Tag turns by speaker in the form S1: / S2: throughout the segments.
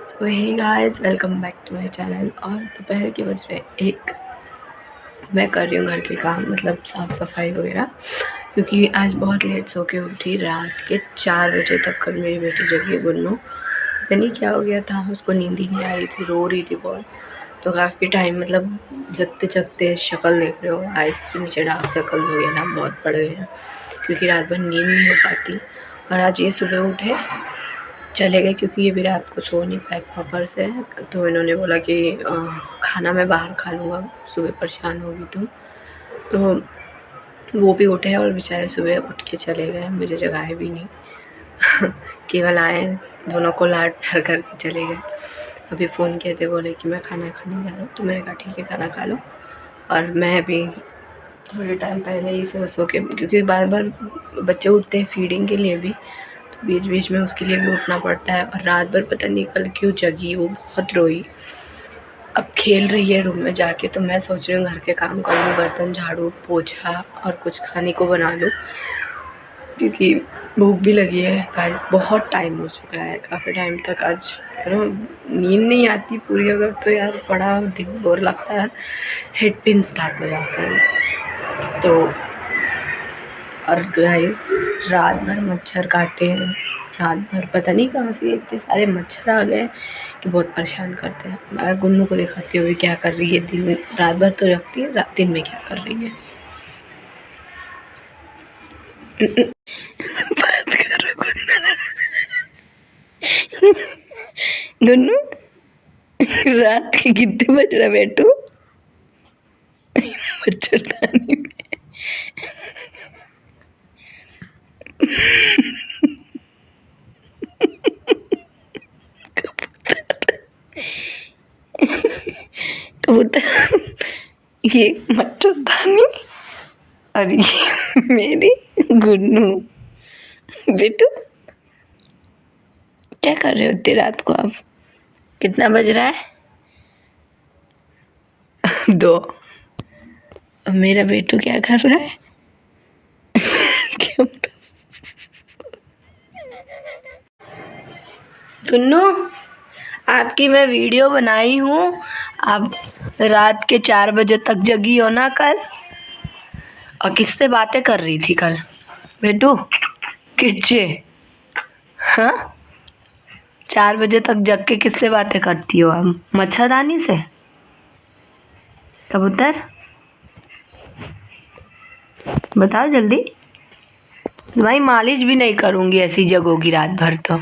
S1: So hey guys, welcome back to my channel. और दोपहर के बज रहे 1। मैं कर रही हूँ घर के काम, मतलब साफ़ सफाई वगैरह, क्योंकि आज बहुत लेट सो के उठी। रात के 4 बजे तक कल मेरी बेटी जगी है गुन्नू। पता नहीं क्या हो गया था, उसको नींद ही नहीं आ रही थी, रो रही थी बहुत। तो काफ़ी टाइम, मतलब जगते जगते शक्ल देख रहे हो, आइस के नीचे डार्क सर्कल्स हो गए ना, बहुत पड़ गए हैं, क्योंकि रात भर नींद नहीं हो पाती। और आज ये सुबह उठे चले गए, क्योंकि ये भी रात को सो नहीं पाए प्रॉपर से। तो इन्होंने बोला कि खाना मैं बाहर खा लूँगा, सुबह परेशान होगी तुम। तो वो भी उठे और बेचारे सुबह उठ के चले गए, मुझे जगाए भी नहीं। केवल आए, दोनों को लाड प्यार करके चले गए। अभी फ़ोन किए थे, बोले कि मैं खाना खाने जा रहा हूँ। तो मैंने कहा ठीक है, खाना खा लो। और मैं अभी थोड़े टाइम पहले ही सो के, क्योंकि बार बार बच्चे उठते हैं फीडिंग के लिए भी, तो बीच बीच में उसके लिए भी उठना पड़ता है। और रात भर पता नहीं कल क्यों जगी, वो बहुत रोई। अब खेल रही है रूम में जाके, तो मैं सोच रही हूँ घर के काम कर लूँ, बर्तन झाड़ू पोछा और कुछ खाने को बना लूँ, क्योंकि भूख भी लगी है गाइस। बहुत टाइम हो चुका है, काफ़ी टाइम तक आज नींद नहीं आती पूरी अगर, तो यार बड़ा दिन बोर लगता है, हेड पेन स्टार्ट हो जाता है। तो और गाइस, रात भर मच्छर काटे हैं, रात भर पता नहीं कहाँ से इतने सारे मच्छर आ गए कि बहुत परेशान करते हैं। मैं गुन्नू को दिखाती हूँ क्या कर रही है, दिन रात भर तो रखती है, रात दिन में क्या कर रही है। बात करो गुन्नू। रात के कितने बज रहे बेटू? मच्छरदानी में कबूतर, ये मच्छरदानी और ये मेरी गुन्नू। बेटू क्या कर रहे हो इतनी रात को? आप कितना बज रहा है? 2। अब मेरा बेटू क्या कर रहा है? क्यों? गुन्नू, आपकी मैं वीडियो बनाई हूँ। आप रात के 4 बजे तक जगी हो ना कल? और किससे बातें कर रही थी कल बेटू? किससे? हाँ, 4 बजे तक जग के किससे बातें करती हो आप? मच्छरदानी से? कबूतर बताओ जल्दी। भाई मालिश भी नहीं करूँगी, ऐसी जगोगी रात भर तो।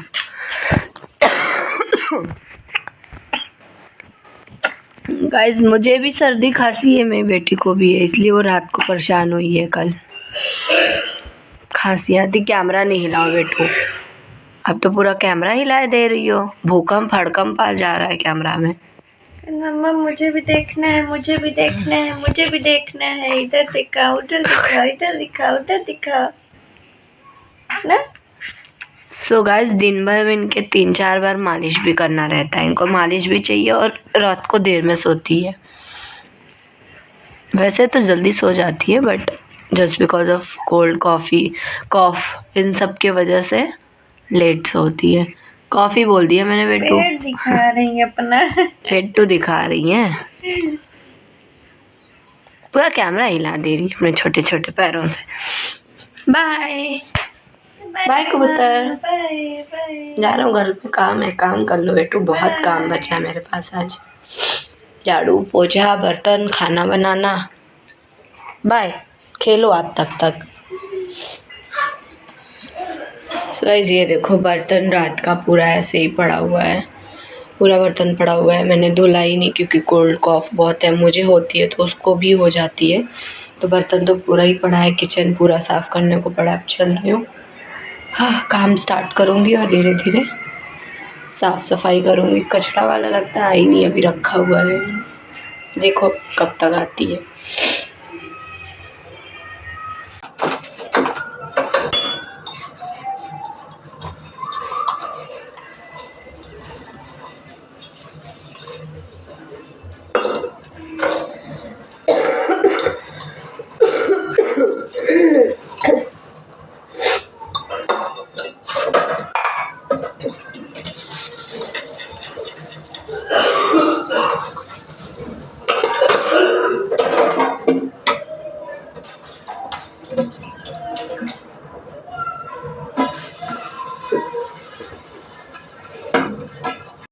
S1: गाइस, मुझे भी सर्दी खांसी है, मेरी बेटी को भी है, इसलिए वो रात को परेशान हुई है कल। खांसी आती, कैमरा नहीं हिलाओ बेटू। अब तो पूरा कैमरा हिलाए दे रही हो, भूकंप हड़कंप आ जा रहा है कैमरा में।
S2: मम्मा मुझे भी देखना है, मुझे भी देखना है, मुझे भी देखना है। इधर दिखाओ, उधर दिखाओ, इधर दिखाओ, उधर दिखाओ ना।
S1: सो गाइस, दिन भर में इनके 3-4 बार मालिश भी करना रहता है। इनको मालिश भी चाहिए और रात को देर में सोती है। वैसे तो जल्दी सो जाती है, but just because of cold cough इन सब के वजह से लेट सोती है। कॉफ़ी बोल दिया मैंने बेटू।
S2: पेट दिखा रही है अपना।
S1: पेट तो दिखा रही है, पूरा कैमरा हिला दे रही है अपने छोटे छोटे पैरों से। बाय बाय कबूतर,
S2: बाय बाय।
S1: जा रहा हूँ घर पे, काम है, काम कर लो बेटू, बहुत काम बचा है मेरे पास आज। झाड़ू पोछा बर्तन खाना बनाना। बाय, खेलो आप तब तक। सो गाइस, ये देखो बर्तन रात का पूरा ऐसे ही पड़ा हुआ है, पूरा बर्तन पड़ा हुआ है। मैंने धुला ही नहीं, क्योंकि कोल्ड कॉफ बहुत है, मुझे होती है तो उसको भी हो जाती है। तो बर्तन तो पूरा ही पड़ा है, किचन पूरा साफ़ करने को पड़ा। अब चल रही हूँ, हाँ, काम स्टार्ट करूँगी और धीरे धीरे साफ़ सफाई करूँगी। कचरा वाला लगता है आई नहीं, अभी रखा हुआ है, देखो कब तक आती है।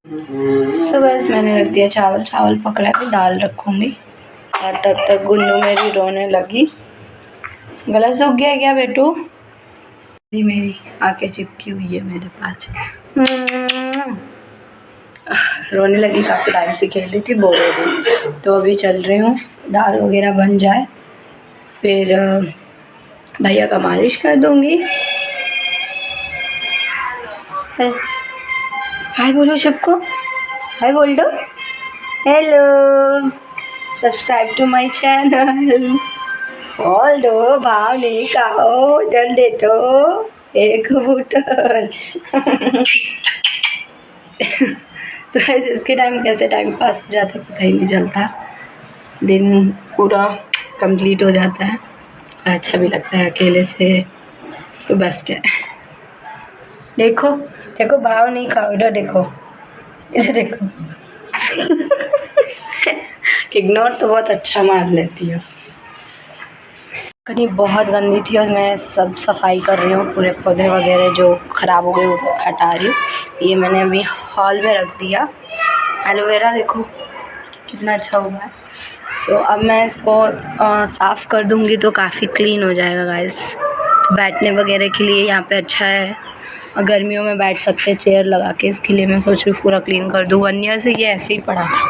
S1: सो बस मैंने रख दिया चावल पकड़ा के दाल रखूँगी। और तब तक गुन्नू मेरी रोने लगी। गला सूख गया क्या बेटू? मेरी आंखें चिपकी हुई है मेरे पास। रोने लगी, काफ़ी टाइम से खेल रही थी, बोर हो गई। तो अभी चल रही हूँ, दाल वगैरह बन जाए फिर भैया का मालिश कर दूँगी। हाय बोलो सबको, हाय बोल दो। Hello, subscribe to my channel. बोल दो, भाव नहीं खाओ, इधर दे दो एक बूटल। तो इसके टाइम कैसे टाइम पास हो जाता है पता ही नहीं चलता, दिन पूरा कंप्लीट हो जाता है। अच्छा भी लगता है अकेले से, तो बेस्ट है। देखो देखो, भाव नहीं खाओ, इधर देखो, इधर देखो। इग्नोर तो बहुत अच्छा मार लेती हूँ। कहीं बहुत गंदी थी और मैं सब सफाई कर रही हूँ, पूरे पौधे वगैरह जो ख़राब हो गए वो हटा रही हूँ। ये मैंने अभी हॉल में रख दिया। एलोवेरा देखो कितना अच्छा हुआ है। सो अब मैं इसको साफ़ कर दूँगी तो काफ़ी क्लीन हो जाएगा गाइस। बैठने वगैरह के लिए यहाँ पे अच्छा है, और गर्मियों में बैठ सकते हैं चेयर लगा के। इसके लिए मैं सोच रही हूँ पूरा क्लीन कर दूँ। 1 ईयर से ये ऐसे ही पड़ा था।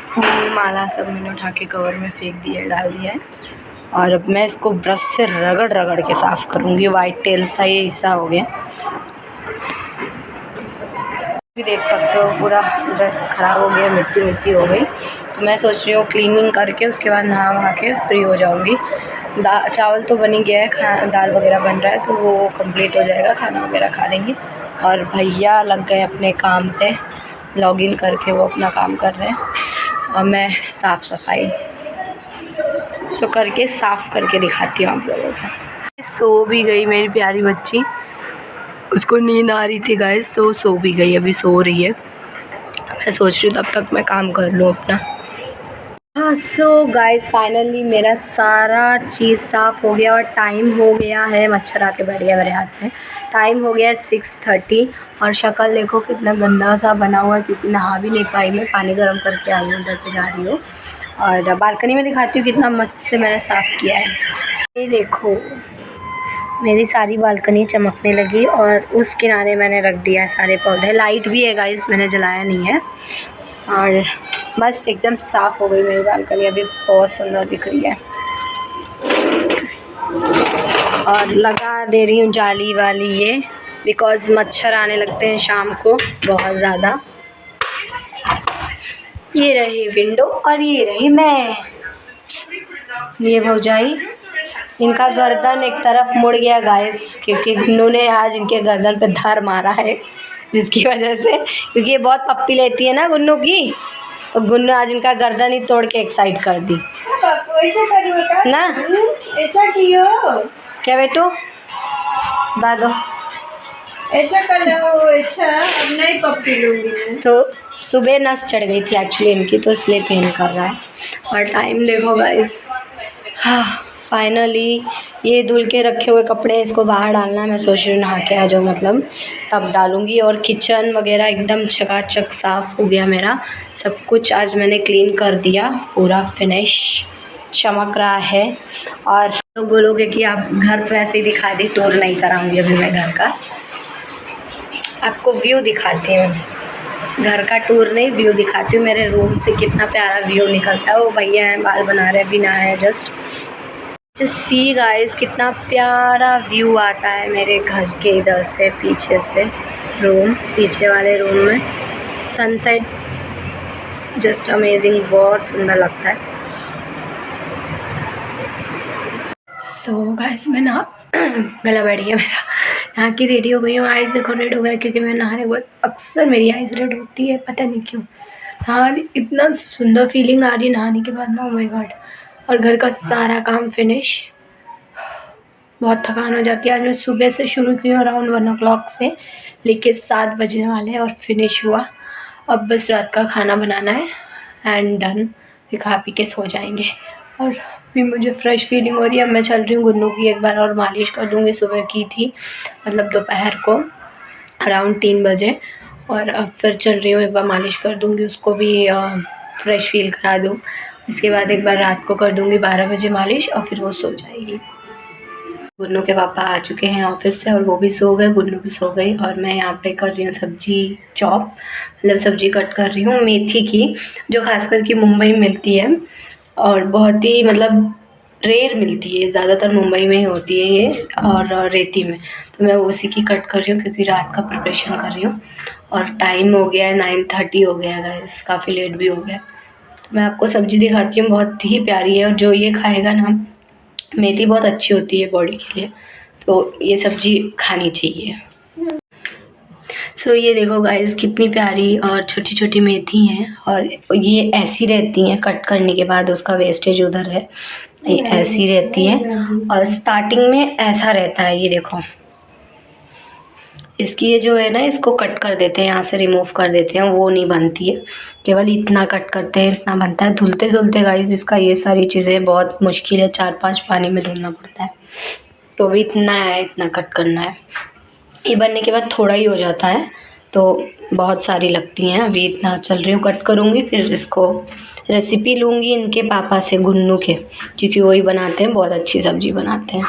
S1: फूल माला सब मैंने उठा के कवर में फेंक दिया है, डाल दिया है। और अब मैं इसको ब्रश से रगड़ रगड़ के साफ़ करूँगी। वाइट टेल्स था ये हिस्सा हो गया, भी देख सकते हो पूरा ड्रेस ख़राब हो गया, मिट्टी मिट्टी हो गई। तो मैं सोच रही हूँ क्लीनिंग करके उसके बाद नहा वहा के फ्री हो जाऊँगी। चावल तो बन ही गया है, दाल वगैरह बन रहा है, तो वो कंप्लीट हो जाएगा, खाना वगैरह खा लेंगे। और भैया लग गए अपने काम पे, लॉगिन करके वो अपना काम कर रहे हैं। और मैं साफ़ सफाई करके साफ़ करके दिखाती हूँ आप लोगों को। सो भी गई मेरी प्यारी बच्ची, उसको नींद आ रही थी गाइस, तो सो भी गई, अभी सो रही है। मैं सोच रही हूँ तब तक मैं काम कर लूँ अपना। हाँ सो गाइस फाइनली मेरा सारा चीज़ साफ़ हो गया और टाइम हो गया है। मच्छर आके बैठ गया मेरे हाथ में। टाइम हो गया है 6:30 और शक्ल देखो कितना गंदा सा बना हुआ है, क्योंकि नहा भी नहीं पाई मैं। पानी गर्म करके आई हूँ, उधर पे जा रही हूँ। और बालकनी में दिखाती हूँ कितना मस्त से मैंने साफ़ किया है। ये देखो मेरी सारी बालकनी चमकने लगी और उस किनारे मैंने रख दिया है सारे पौधे। लाइट भी है गाइस, मैंने जलाया नहीं है। और बस एकदम साफ़ हो गई मेरी बालकनी, अभी बहुत सुंदर दिख रही है। और लगा दे रही हूँ जाली वाली ये, बिकॉज़ मच्छर आने लगते हैं शाम को बहुत ज़्यादा। ये रही विंडो और ये रही मैं। ये भौजाई, इनका गर्दन एक तरफ मुड़ गया गाइस, क्योंकि इन्होंने आज इनके गर्दन पे धर मारा है, जिसकी वजह से, क्योंकि ये बहुत पप्पी लेती है ना गुन्नू की, तो गुन्नू आज इनका गर्दन ही तोड़ के एक साइड कर दी ना।
S2: ऐसा कियो
S1: क्या बेटू दादो,
S2: ऐसा कर लो, ऐसा अब नहीं पप्पी लूँगी मैं।
S1: सुबह नस चढ़ गई थी एक्चुअली इनकी, तो इसलिए पेन कर रहा है। और टाइम देखो गाइस, हाँ फाइनली ये धुल के रखे हुए कपड़े इसको बाहर डालना है। मैं सोच रही हूँ नहा के आ जाऊँ, मतलब तब डालूँगी। और किचन वगैरह एकदम चकाचक साफ़ हो गया मेरा, सब कुछ आज मैंने क्लीन कर दिया, पूरा फिनिश चमक रहा है। और लोग बोलोगे कि आप घर तो ऐसे ही दिखा दी, टूर नहीं कराऊँगी अभी मैं घर का, आपको व्यू दिखाती हूँ। घर का टूर नहीं, व्यू दिखाती हूँ। मेरे रूम से कितना प्यारा व्यू निकलता है। वो भैया हैं बाल बना रहे हैं, बिना है जस्ट सी गाइस, कितना प्यारा व्यू आता है मेरे घर के इधर से, पीछे से रूम, पीछे वाले रूम में सनसेट जस्ट अमेजिंग, बहुत सुंदर लगता है। सो गाइस मैं ना गला बैठ गया मेरा, नहा के रेडी हो गई हूँ। आइज़ देखो रेड हो गया, क्योंकि मैं नहाने बहुत अक्सर मेरी आइज़ रेड होती है, पता नहीं क्यों। नहाने इतना सुंदर फीलिंग आ रही है नहाने के बाद ना, ओह माय गॉड। और घर का सारा काम फिनिश, बहुत थकान हो जाती है। आज मैं सुबह से शुरू की हूँ अराउंड 1 o'clock से लेके 7 बजने वाले हैं और फिनिश हुआ। अब बस रात का खाना बनाना है एंड डन, फिर खा पी के सो जाएंगे। और भी मुझे फ़्रेश फीलिंग हो रही है। अब मैं चल रही हूँ गुन्नू की एक बार और मालिश कर दूँगी, सुबह की थी, मतलब दोपहर को अराउंड 3 बजे। और अब फिर चल रही हूँ, एक बार मालिश कर दूँगी, उसको भी फ्रेश फील करा दूँ। इसके बाद एक बार रात को कर दूँगी 12 बजे मालिश और फिर वो सो जाएगी। गुन्नू के पापा आ चुके हैं ऑफिस से और वो भी सो गए, गुन्नू भी सो गई और मैं यहाँ पे कर रही हूँ सब्जी चॉप, मतलब सब्जी कट कर रही हूँ मेथी की, जो खासकर कि मुंबई में मिलती है और बहुत ही मतलब रेयर मिलती है, ज़्यादातर मुंबई में ही होती है ये और रेती में। तो मैं उसी की कट कर रही हूँ क्योंकि रात का प्रिपरेशन कर रही हूँ और टाइम हो गया है 9:30 हो गया है गाइस, काफ़ी लेट भी हो गया है। तो मैं आपको सब्ज़ी दिखाती हूँ, बहुत ही प्यारी है और जो ये खाएगा ना, मेथी बहुत अच्छी होती है बॉडी के लिए, तो ये सब्ज़ी खानी चाहिए। सो ये देखो गाइस कितनी प्यारी और छोटी छोटी मेथी हैं और ये ऐसी रहती हैं, कट करने के बाद उसका वेस्टेज उधर है, ये ऐसी रहती है और स्टार्टिंग में ऐसा रहता है। ये देखो इसकी ये जो है ना, इसको कट कर देते हैं, यहाँ से रिमूव कर देते हैं, वो नहीं बनती है, केवल इतना कट करते हैं, इतना बनता है। धुलते धुलते गाइस इसका ये सारी चीज़ें बहुत मुश्किल है, 4-5 पानी में धुलना पड़ता है, तो भी इतना है, इतना कट करना है। ये बनने के बाद थोड़ा ही हो जाता है, तो बहुत सारी लगती हैं। अभी इतना चल रही हूँ, कट करूँगी, फिर इसको रेसिपी लूँगी इनके पापा से, गुन्नू के, क्योंकि वही बनाते हैं, बहुत अच्छी सब्ज़ी बनाते हैं।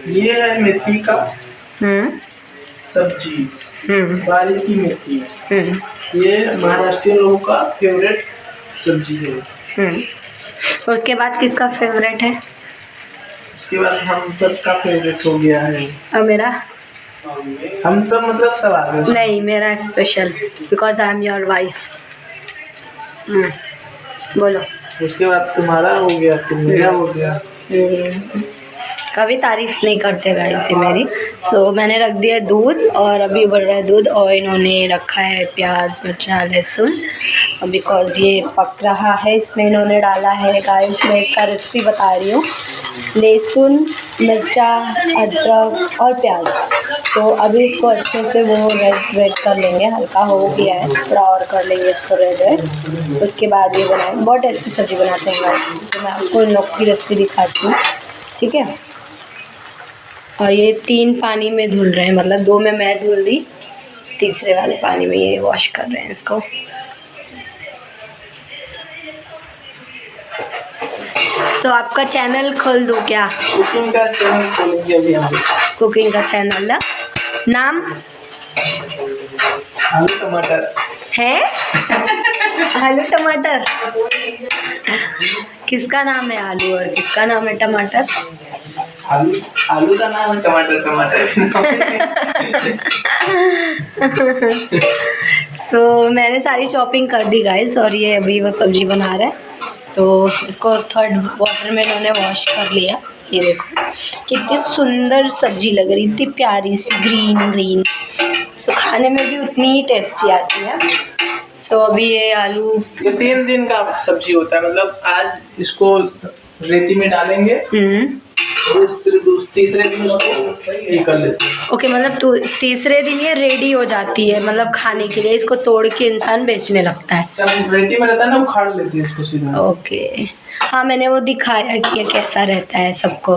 S3: ये है मेथी का सब्जी, बारिश की मेथी। ये महाराष्ट्रियन लोगों का फेवरेट सब्जी है।
S1: उसके बाद किसका फेवरेट है?
S3: उसके बाद हम सबका फेवरेट हो गया है।
S1: और मेरा?
S3: हम सब मतलब सब आ गए।
S1: नहीं, मेरा special, because I am your wife. बोलो।
S3: उसके बाद तुम्हारा हो गया, फिर मेरा हो गया।
S1: कभी तारीफ नहीं करते गाइस ये मेरी। सो मैंने रख दिया दूध और अभी उबल रहा है दूध और इन्होंने रखा है प्याज, मिर्चा, लहसुन, बिकॉज ये पक रहा है। इसमें इन्होंने डाला है गाइस, मैं इसका रेसिपी बता रही हूँ, लहसुन, मिर्चा, अदरक और प्याज। तो अभी इसको अच्छे से वो रेड कर लेंगे, हल्का हो गया है, थोड़ा और कर लेंगे इसको रेड। उसके बाद ये बनाए, बहुत अच्छी सब्ज़ी बनाते हैं गाइस, तो मैं आपको इन लोग की रेसिपी दिखाती हूँ, ठीक है। और ये 3 पानी में धुल रहे हैं, मतलब 2 में मैं धुल दी, तीसरे वाले पानी में ये वॉश कर रहे हैं इसको। सो आपका चैनल खोल दूँ क्या?
S3: कुकिंग का चैनल खोलेंगे अभी हम।
S1: कुकिंग का चैनल, नाम
S3: आलू टमाटर
S1: है? आलू टमाटर? किसका नाम है आलू और किसका नाम है टमाटर?
S3: आलू का नाम है, टमाटर
S1: सो मैंने सारी चॉपिंग कर दी गाइस और ये अभी वो सब्जी बना रहा है, तो इसको 3rd वाटर में इन्होंने वॉश कर लिया। ये देखो कितनी सुंदर सब्जी लग रही, इतनी प्यारी सी ग्रीन। सो खाने में भी उतनी ही टेस्टी आती है। सो अभी ये आलू,
S3: ये 3 दिन का सब्जी होता है, मतलब आज इसको रेती में डालेंगे, तीसरे दिन उसको ये कर लेते हैं।
S1: ओके, मतलब तो तीसरे दिन ये रेडी हो जाती है, मतलब खाने के लिए इसको तोड़ के इंसान बेचने लगता है।
S3: सब रेती में रहता है ना, उखाड़ लेते हैं इसको सीधा।
S1: ओके, हाँ मैंने वो दिखाया कि ये कैसा रहता है सबको।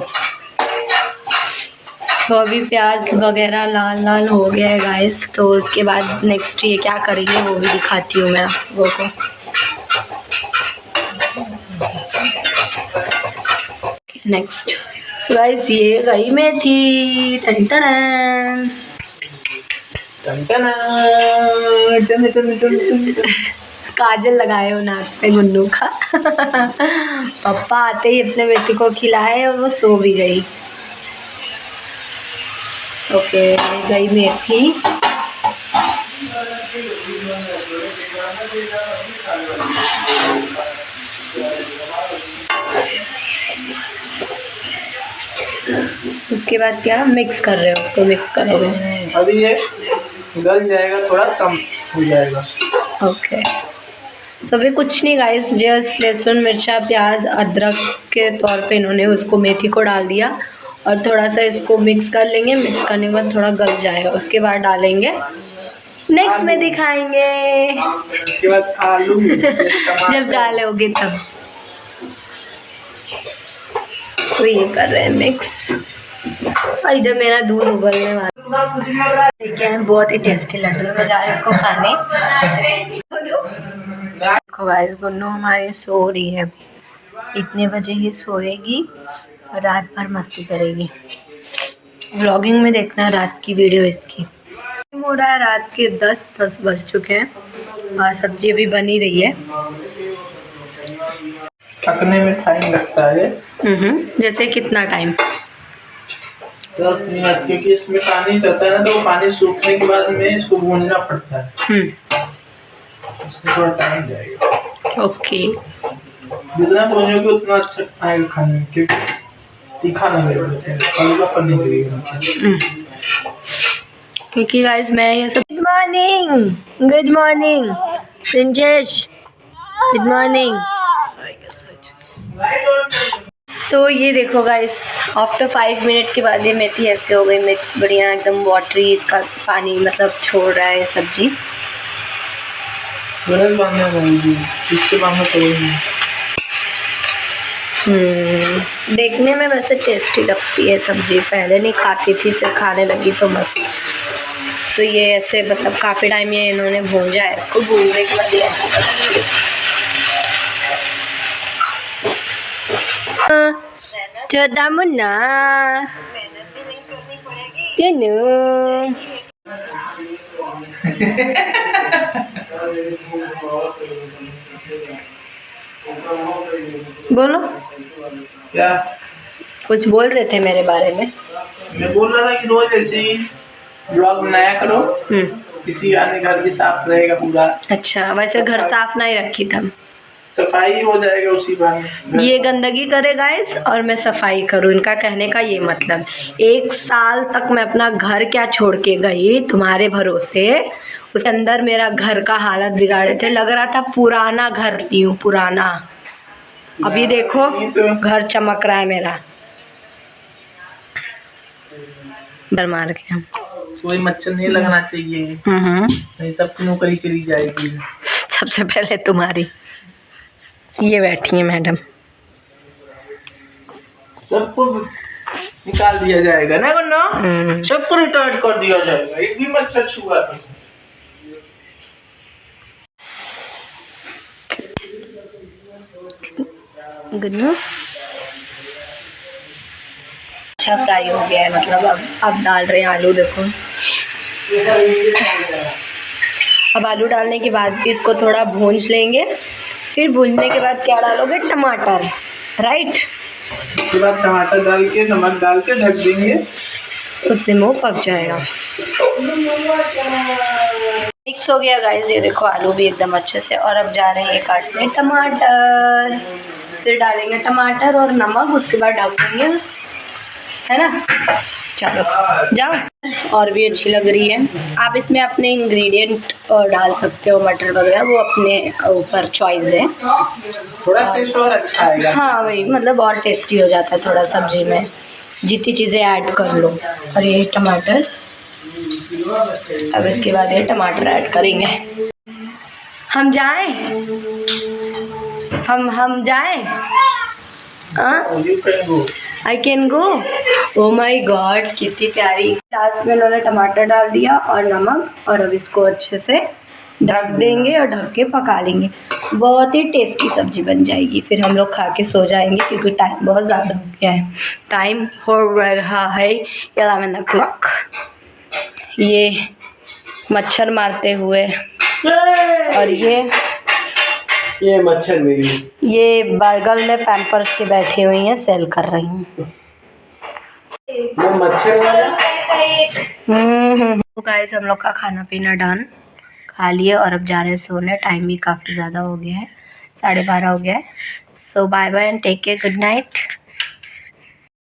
S1: तो अभी प्याज वगैरह लाल लाल हो गया है गाइस, तो उसके बाद नेक्स्ट ये क्या करेंगे वो भी दिखाती हूँ मैं आप लोगों को। नेक्स्ट सो गाइस ये गई मेथी, टन टन काजल लगाए हो नाक पे गुन्नू का। पापा आते ही अपने बेटी को खिलाए और वो सो भी गई। ओके, गई मेथी। उसके बाद क्या मिक्स कर रहे हो, उसको मिक्स करोगे?
S3: अभी ये गल जाएगा, थोड़ा कम हो जाएगा।
S1: ओके, सो अभी कुछ नहीं गाइस, जस्ट लहसुन, मिर्चा, प्याज, अदरक के तौर पे इन्होंने उसको मेथी को डाल दिया और थोड़ा सा इसको मिक्स कर लेंगे। मिक्स करने के बाद थोड़ा गल जाएगा, उसके बाद डालेंगे, नेक्स्ट में दिखाएंगे।
S3: उसके बाद आलू
S1: जब डालोगे तब। तो ये कर रहे हैं मिक्स। और इधर मेरा दूध उबलने वाला देखिए हैं, बहुत ही टेस्टी लड्डू है। मैं जा रही इसको खाने। देखो गाइस, गुन्नू हमारी सो रही है अभी। इतने बजे ये सोएगी और रात भर मस्ती करेगी। व्लॉगिंग में देखना रात की वीडियो इसकी। हो रहा है रात के 10 बज चुके हैं और सब्जी अभी बनी रही है।
S3: पकने में टाइम लगता है।
S1: जैसे कितना टाइम?
S3: 10 मिनट, क्योंकि इसमें पानी रहता है ना, तो पानी सूखने के बाद में इसको भूनना पड़ता है। इसमें थोड़ा टाइम जाएगा।
S1: ओके।
S3: जितना भूनोगे उतना अच्छा आएगा खाने में, क्योंकि तीखा नहीं लगेगा, हल्कापन नहीं लगेगा।
S1: क्योंकि गाइस मैं ये सब good morning princess, good morning. So ये देखो गाइस, आफ्टर 5 मिनट के बाद ये मेथी ऐसे हो गई मिक्स, बढ़िया एकदम वाटरी। इसका पानी मतलब छोड़ रहा है सब्जी।
S3: इससे
S1: देखने में वैसे टेस्टी लगती है सब्जी। पहले नहीं खाती थी, फिर खाने लगी तो मस्त। सो ये ऐसे मतलब काफ़ी टाइम ये इन्होंने भूंजा है। इसको भूनने के बाद ये ऐसे चौदा मुन्ना बोलो
S3: क्या
S1: कुछ बोल रहे थे मेरे बारे में?
S3: मैं बोल रहा था कि रोज ऐसे ही ब्लॉग बनाया करो, किसी आने घर भी साफ रहेगा पूरा।
S1: अच्छा, वैसे घर साफ नहीं रखी था,
S3: सफाई हो जाएगा उसी बार।
S1: ये गंदगी करे गाइस और मैं सफाई करूँ, इनका कहने का ये मतलब। 1 साल तक मैं अपना घर क्या छोड़ के गई तुम्हारे भरोसे, उसके अंदर मेरा घर का हालत बिगाड़े थे। लग रहा था पुराना घर ली हूँ, पुराना। अभी देखो घर चमक रहा है मेरा। डर मार के
S3: कोई मच्छर नहीं लगना चाहिए, नहीं सब नौकरी चली जाएगी।
S1: सबसे पहले तुम्हारी। ये बैठी है मैडम।
S3: सबको निकाल दिया जाएगा ना गुन्नू, सबको रिटायर्ड कर दिया जाएगा, एक भी मच्छर छुआ तो।
S1: गुन्नू अच्छा फ्राई हो गया है, मतलब अब डाल रहे हैं आलू। देखो अब आलू डालने के बाद भी इसको थोड़ा भूंज लेंगे। फिर भूनने के बाद क्या डालोगे? टमाटर, राइट?
S3: उसके बाद टमाटर डाल के, नमक डाल के ढक देंगे,
S1: उतने में वो पक जाएगा। मिक्स हो गया गाइस, ये देखो आलू भी एकदम अच्छे से। और अब जा रहे हैं काटने टमाटर। फिर डालेंगे टमाटर और नमक, उसके बाद ढक देंगे, है ना? चलो जाओ। और भी अच्छी लग रही है। आप इसमें अपने इंग्रेडिएंट डाल सकते हो, मटर वगैरह, वो अपने ऊपर चॉइस है।
S3: थोड़ा टेस्ट और अच्छा आएगा।
S1: हाँ वही, मतलब और टेस्टी हो जाता है थोड़ा सब्जी में, जितनी चीज़ें ऐड कर लो। और ये टमाटर, अब इसके बाद ये टमाटर ऐड करेंगे। हम जाएं, हम जाएं। I can go. O my God, कितनी प्यारी। लास्ट में उन्होंने टमाटर डाल दिया और नमक, और अब इसको अच्छे से ढक देंगे और ढक के पका लेंगे। बहुत ही टेस्टी सब्जी बन जाएगी। फिर हम लोग खा के सो जाएंगे, क्योंकि टाइम बहुत ज़्यादा हो गया है। टाइम हो रहा है 11 o'clock। ये मच्छर मारते हुए, और ये
S3: मच्छर मेरी,
S1: ये बगल में पैम्पर्स के बैठी हुई हैं, सेल कर रही हूँ।
S3: मच्छर
S1: गाइस हम लोग का खाना पीना डन, खा लिए और अब जा रहे हैं सोने। टाइम भी काफ़ी ज़्यादा हो गया है, 12:30 हो गया है। So bye bye and take care, good night.